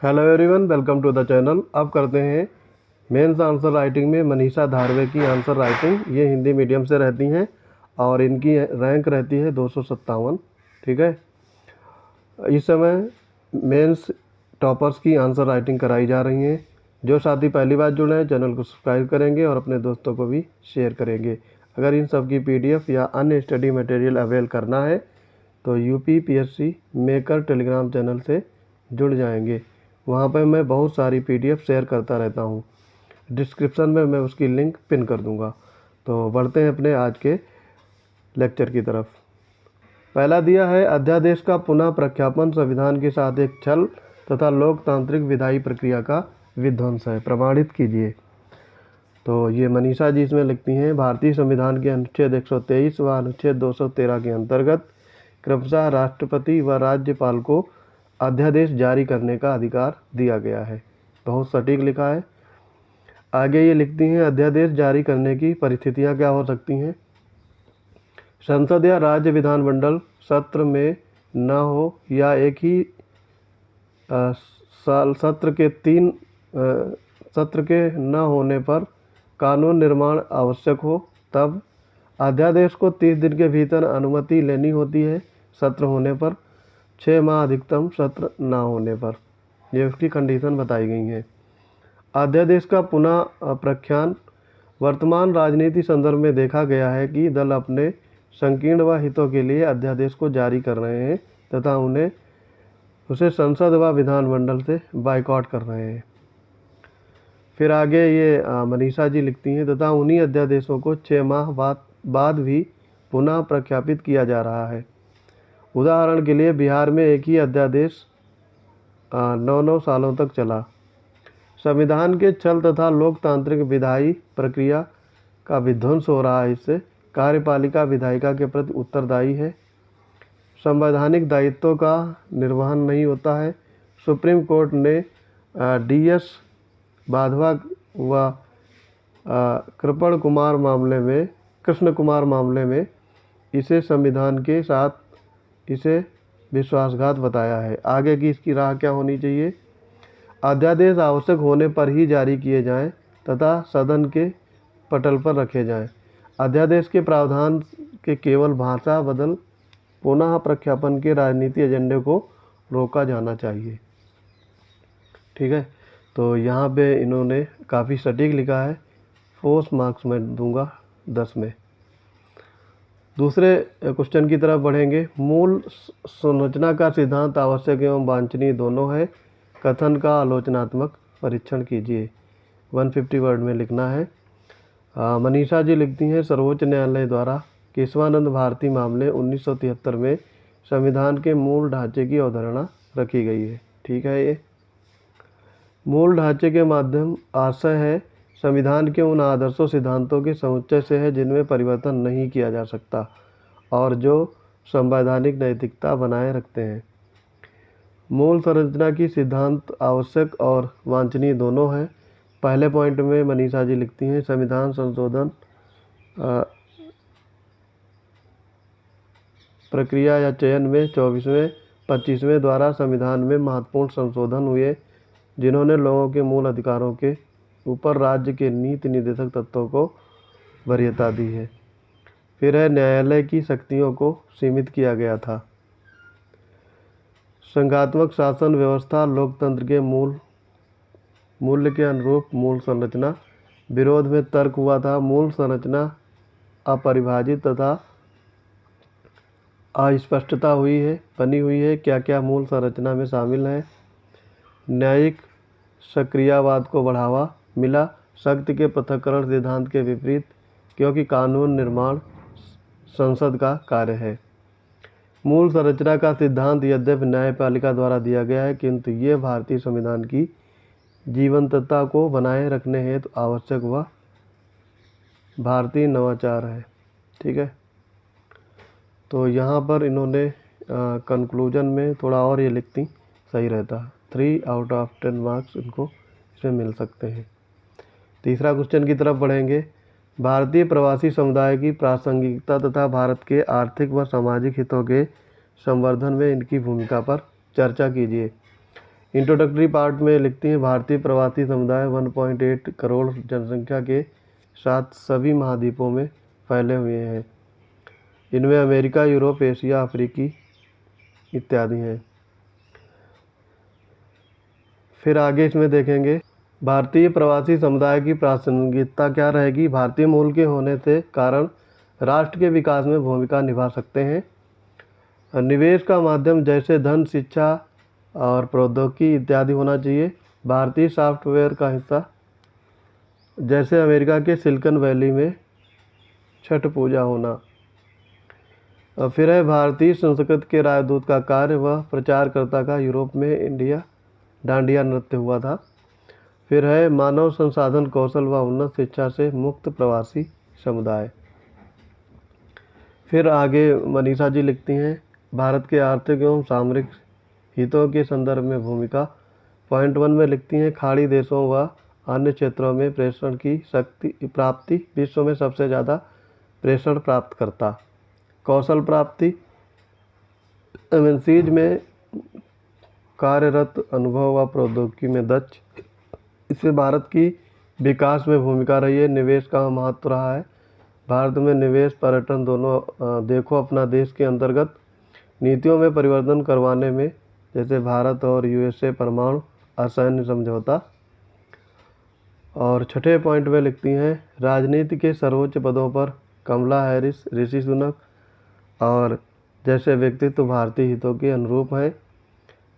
Hello everyone, welcome to the channel. अब करते हैं मेंस आंसर राइटिंग में मनीषा धारवे की आंसर राइटिंग। ये हिंदी मीडियम से रहती हैं और इनकी रैंक रहती है 257। ठीक है, इस समय मेंस टॉपर्स की आंसर राइटिंग कराई जा रही हैं। जो साथी पहली बार जुड़े हैं चैनल को सब्सक्राइब करेंगे और अपने दोस्तों को भी शेयर करेंगे। अगर इन सब की पीडीएफ या अन्य स्टडी मटेरियल अवेल करना है तो यूपीपीएससी मेकर टेलीग्राम चैनल से जुड़ जाएंगे। वहाँ पर मैं बहुत सारी पीडीएफ शेयर करता रहता हूँ। डिस्क्रिप्शन में मैं उसकी लिंक पिन कर दूँगा। तो बढ़ते हैं अपने आज के लेक्चर की तरफ। पहला दिया है, अध्यादेश का पुनः प्रख्यापन संविधान के साथ एक छल तथा लोकतांत्रिक विधायी प्रक्रिया का विध्वंस है, प्रमाणित कीजिए। तो ये मनीषा जी इसमें लिखती हैं, भारतीय संविधान के अनुच्छेद 123 व अनुच्छेद 213 के अंतर्गत क्रमशः राष्ट्रपति व राज्यपाल को अध्यादेश जारी करने का अधिकार दिया गया है। बहुत सटीक लिखा है। आगे ये लिखती हैं, अध्यादेश जारी करने की परिस्थितियां क्या हो सकती हैं। संसद या राज्य विधानमंडल सत्र में न हो या एक ही साल सत्र के न होने पर कानून निर्माण आवश्यक हो, तब अध्यादेश को 30 दिन के भीतर अनुमति लेनी होती है। सत्र होने पर 6 माह अधिकतम सत्र ना होने पर, ये उसकी कंडीशन बताई गई हैं। अध्यादेश का पुनः प्रख्यान वर्तमान राजनीति संदर्भ में देखा गया है कि दल अपने संकीर्ण व हितों के लिए अध्यादेश को जारी कर रहे हैं तथा उसे संसद व विधानमंडल से बाइकआउट कर रहे हैं। फिर आगे ये मनीषा जी लिखती हैं, तथा उन्हीं अध्यादेशों को 6 माह बाद भी पुनः प्रख्यापित किया जा रहा है। उदाहरण के लिए बिहार में एक ही अध्यादेश 9 सालों तक चला। संविधान के छल तथा लोकतांत्रिक विधायी प्रक्रिया का विध्वंस हो रहा है। इससे कार्यपालिका विधायिका के प्रति उत्तरदायी है, संवैधानिक दायित्वों का निर्वहन नहीं होता है। सुप्रीम कोर्ट ने DS बाधवा व कृष्ण कुमार मामले में इसे संविधान के साथ इसे विश्वासघात बताया है। आगे की इसकी राह क्या होनी चाहिए। अध्यादेश आवश्यक होने पर ही जारी किए जाएं तथा सदन के पटल पर रखे जाएं। अध्यादेश के प्रावधान के केवल भाषा बदल पुनः प्रख्यापन के राजनीति एजेंडे को रोका जाना चाहिए। ठीक है, तो यहाँ पे इन्होंने काफ़ी सटीक लिखा है। 4 मार्क्स में दूंगा 10 में। दूसरे क्वेश्चन की तरफ बढ़ेंगे। मूल संरचना का सिद्धांत आवश्यक एवं वांछनीय दोनों है। कथन का आलोचनात्मक परीक्षण कीजिए। 150 वर्ड में लिखना है। मनीषा जी लिखती हैं, सर्वोच्च न्यायालय द्वारा केशवानंद भारती मामले 1973 में संविधान के मूल ढांचे की अवधारणा रखी गई है। ठीक है, ये मूल ढांचे के माध्यम आशय है संविधान के उन आदर्शों सिद्धांतों के समुच्चय से है जिनमें परिवर्तन नहीं किया जा सकता और जो संवैधानिक नैतिकता बनाए रखते हैं। मूल संरचना की सिद्धांत आवश्यक और वांछनीय दोनों हैं। पहले पॉइंट में मनीषा जी लिखती हैं, संविधान संशोधन प्रक्रिया या चयन में 24वें द्वारा संविधान में महत्वपूर्ण संशोधन हुए जिन्होंने लोगों के मूल अधिकारों के ऊपर राज्य के नीति निर्देशक तत्वों को वरीयता दी है। फिर है, न्यायालय की शक्तियों को सीमित किया गया था। संघात्मक शासन व्यवस्था लोकतंत्र के मूल्य के अनुरूप मूल संरचना विरोध में तर्क हुआ था। मूल संरचना अपरिभाषित तथा अस्पष्टता बनी हुई है। क्या क्या मूल संरचना में शामिल है। न्यायिक सक्रियवाद को बढ़ावा मिला, शक्ति के पृथक्करण सिद्धांत के विपरीत, क्योंकि कानून निर्माण संसद का कार्य है। मूल संरचना का सिद्धांत यद्यपि न्यायपालिका द्वारा दिया गया है, किंतु ये भारतीय संविधान की जीवंतता को बनाए रखने हेतु आवश्यक व भारतीय नवाचार है। ठीक है, तो यहाँ पर इन्होंने कंक्लूजन में थोड़ा और ये लिखती सही रहता। 3 आउट ऑफ 10 मार्क्स इनको इसमें मिल सकते हैं। तीसरा क्वेश्चन की तरफ बढ़ेंगे। भारतीय प्रवासी समुदाय की प्रासंगिकता तथा भारत के आर्थिक व सामाजिक हितों के संवर्धन में इनकी भूमिका पर चर्चा कीजिए। इंट्रोडक्टरी पार्ट में लिखती हैं भारतीय प्रवासी समुदाय 1.8 करोड़ जनसंख्या के साथ सभी महाद्वीपों में फैले हुए हैं। इनमें अमेरिका, यूरोप, एशिया, अफ्रीकी इत्यादि हैं। फिर आगे इसमें देखेंगे भारतीय प्रवासी समुदाय की प्रासंगिकता क्या रहेगी। भारतीय मूल के होने से कारण राष्ट्र के विकास में भूमिका निभा सकते हैं। निवेश का माध्यम जैसे धन, शिक्षा और प्रौद्योगिकी इत्यादि होना चाहिए। भारतीय सॉफ्टवेयर का हिस्सा जैसे अमेरिका के सिलिकॉन वैली में छठ पूजा होना। फिर है भारतीय संस्कृति के राजदूत का कार्य व प्रचारकर्ता का यूरोप में इंडिया डांडिया नृत्य हुआ था। फिर है मानव संसाधन कौशल व उन्नत शिक्षा से मुक्त प्रवासी समुदाय। फिर आगे मनीषा जी लिखती हैं भारत के आर्थिक एवं सामरिक हितों के संदर्भ में भूमिका। पॉइंट 1 में लिखती हैं खाड़ी देशों व अन्य क्षेत्रों में प्रेषण की शक्ति प्राप्ति विश्व में सबसे ज़्यादा प्रेषण प्राप्त करता। कौशल प्राप्ति एमएनसीज में कार्यरत अनुभव व प्रौद्योगिकी में दक्ष, इससे भारत की विकास में भूमिका रही है। निवेश का महत्व रहा है। भारत में निवेश पर्यटन दोनों देखो अपना देश के अंतर्गत नीतियों में परिवर्तन करवाने में, जैसे भारत और यूएसए परमाणु असैन्य समझौता। और छठे पॉइंट में लिखती हैं राजनीति के सर्वोच्च पदों पर कमला हैरिस, ऋषि सुनक और जैसे व्यक्तित्व भारतीय हितों के अनुरूप हैं।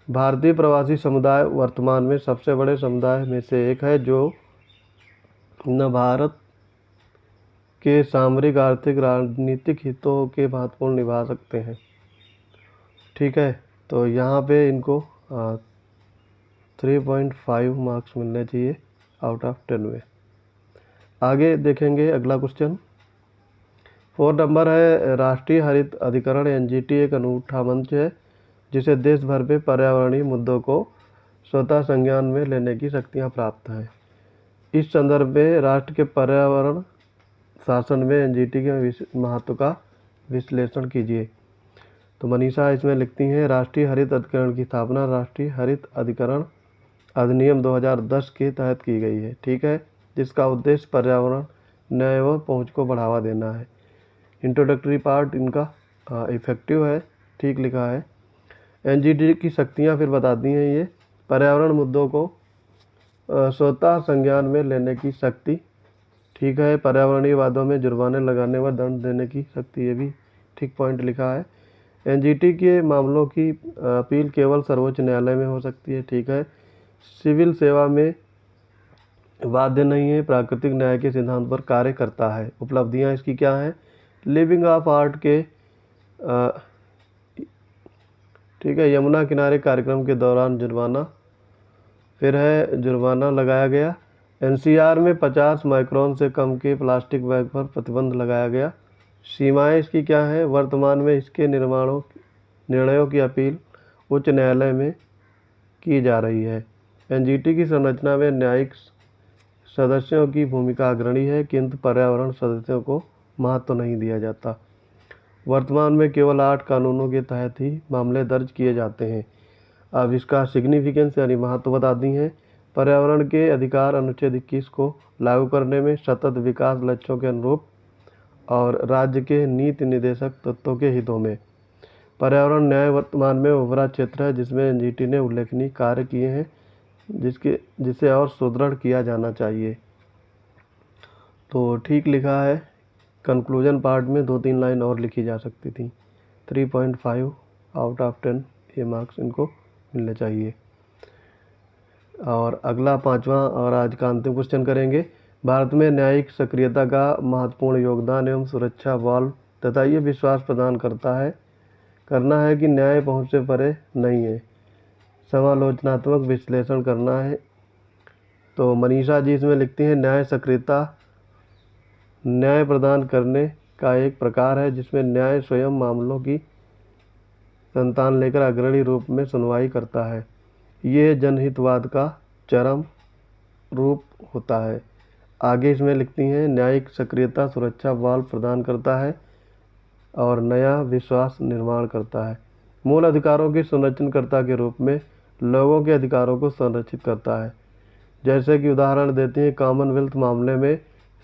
भारतीय प्रवासी समुदाय वर्तमान में सबसे बड़े समुदाय में से एक है जो न भारत के सामरिक, आर्थिक, राजनीतिक हितों के महत्वपूर्ण निभा सकते हैं। ठीक है, तो यहाँ पे इनको 3.5 मार्क्स मिलने चाहिए आउट ऑफ 10 में। आगे देखेंगे अगला क्वेश्चन। 4 नंबर है राष्ट्रीय हरित अधिकरण एनजीटी एक अनूठा मंच है जिसे देश भर में पर्यावरणीय मुद्दों को स्वतः संज्ञान में लेने की शक्तियाँ प्राप्त हैं। इस संदर्भ में राष्ट्र के पर्यावरण शासन में एनजीटी के महत्व का विश्लेषण कीजिए। तो मनीषा इसमें लिखती हैं राष्ट्रीय हरित अधिकरण की स्थापना राष्ट्रीय हरित अधिकरण अधिनियम 2010 के तहत की गई है। ठीक है, जिसका उद्देश्य पर्यावरण न्याय व पहुँच को बढ़ावा देना है। इंट्रोडक्टरी पार्ट इनका इफेक्टिव है, ठीक लिखा है। एनजीटी की शक्तियाँ फिर बताती हैं ये पर्यावरण मुद्दों को स्वतः संज्ञान में लेने की शक्ति। ठीक है, पर्यावरणीय वादों में जुर्माने लगाने व दंड देने की शक्ति, ये भी ठीक पॉइंट लिखा है। एनजीटी के मामलों की अपील केवल सर्वोच्च न्यायालय में हो सकती है। ठीक है, सिविल सेवा में बाध्य नहीं है, प्राकृतिक न्याय के सिद्धांत पर कार्य करता है। उपलब्धियां इसकी क्या हैं? लिविंग ऑफ आर्ट के ठीक है, यमुना किनारे कार्यक्रम के दौरान जुर्माना, फिर है जुर्माना लगाया गया। एनसीआर में 50 माइक्रोन से कम के प्लास्टिक बैग पर प्रतिबंध लगाया गया। सीमाएं इसकी क्या हैं? वर्तमान में इसके निर्णयों की अपील उच्च न्यायालय में की जा रही है। एनजीटी की संरचना में न्यायिक सदस्यों की भूमिका अग्रणी है, किंतु पर्यावरण सदस्यों को महत्व नहीं दिया जाता। वर्तमान में केवल 8 कानूनों के तहत ही मामले दर्ज किए जाते हैं। अब इसका सिग्निफिकेंस यानी महत्व बताती हैं। पर्यावरण के अधिकार अनुच्छेद 21 को लागू करने में सतत विकास लक्ष्यों के अनुरूप और राज्य के नीति निर्देशक तत्वों के हितों में। पर्यावरण न्याय वर्तमान में उभरा क्षेत्र है जिसमें एनजीटी ने उल्लेखनीय कार्य किए हैं जिसे और सुदृढ़ किया जाना चाहिए। तो ठीक लिखा है। कंक्लूजन पार्ट में 2-3 लाइन और लिखी जा सकती थी। 3.5 आउट ऑफ 10 ये मार्क्स इनको मिलने चाहिए। और अगला 5वां और आज का अंतिम क्वेश्चन करेंगे। भारत में न्यायिक सक्रियता का महत्वपूर्ण योगदान एवं सुरक्षा वाल्व तथा ये विश्वास प्रदान करना है कि न्याय पहुँच से परे नहीं है। समालोचनात्मक विश्लेषण करना है। तो मनीषा जी इसमें लिखती हैं न्याय सक्रियता न्याय प्रदान करने का एक प्रकार है जिसमें न्याय स्वयं मामलों की संतान लेकर अग्रणी रूप में सुनवाई करता है। ये जनहितवाद का चरम रूप होता है। आगे इसमें लिखती हैं न्यायिक सक्रियता सुरक्षा वाल्व प्रदान करता है और नया विश्वास निर्माण करता है। मूल अधिकारों के संरक्षणकर्ता के रूप में लोगों के अधिकारों को संरक्षित करता है। जैसे कि उदाहरण देते हैं, कॉमनवेल्थ मामले में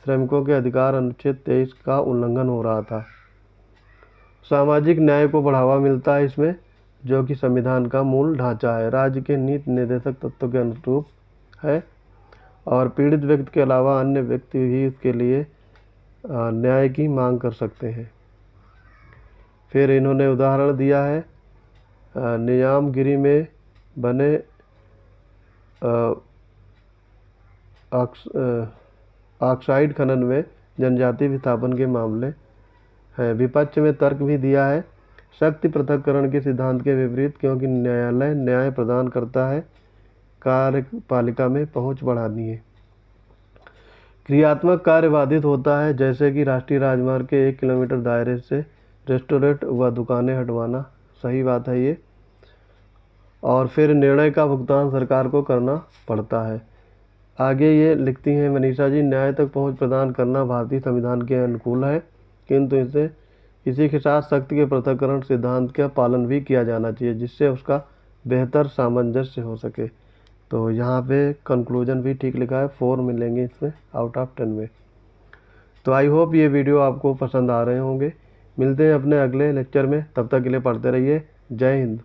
श्रमिकों के अधिकार अनुच्छेद 23 का उल्लंघन हो रहा था। सामाजिक न्याय को बढ़ावा मिलता है इसमें, जो कि संविधान का मूल ढांचा है। राज्य के नीति निर्देशक तत्वों के अनुरूप है और पीड़ित व्यक्ति के अलावा अन्य व्यक्ति भी इसके लिए न्याय की मांग कर सकते हैं। फिर इन्होंने उदाहरण दिया है निजामगिरी में बने ऑक्साइड खनन में जनजाति विस्थापन के मामले हैं। विपक्ष में तर्क भी दिया है शक्ति पृथक्करण के सिद्धांत के विपरीत, क्योंकि न्यायालय न्याय प्रदान करता है, कार्यपालिका में पहुंच बढ़ानी है। क्रियात्मक कार्य बाधित होता है, जैसे कि राष्ट्रीय राजमार्ग के 1 किलोमीटर दायरे से रेस्टोरेंट व दुकानें हटवाना। सही बात है ये। और फिर निर्णय का भुगतान सरकार को करना पड़ता है। आगे ये लिखती हैं मनीषा जी, न्याय तक पहुंच प्रदान करना भारतीय संविधान के अनुकूल है, किंतु इसी के साथ शक्ति के पृथक्करण सिद्धांत का पालन भी किया जाना चाहिए, जिससे उसका बेहतर सामंजस्य हो सके। तो यहाँ पे कंक्लूजन भी ठीक लिखा है, 4 मिलेंगे इसमें आउट ऑफ 10 में। तो आई होप ये वीडियो आपको पसंद आ रहे होंगे। मिलते हैं अपने अगले लेक्चर में, तब तक के लिए पढ़ते रहिए। जय हिंद।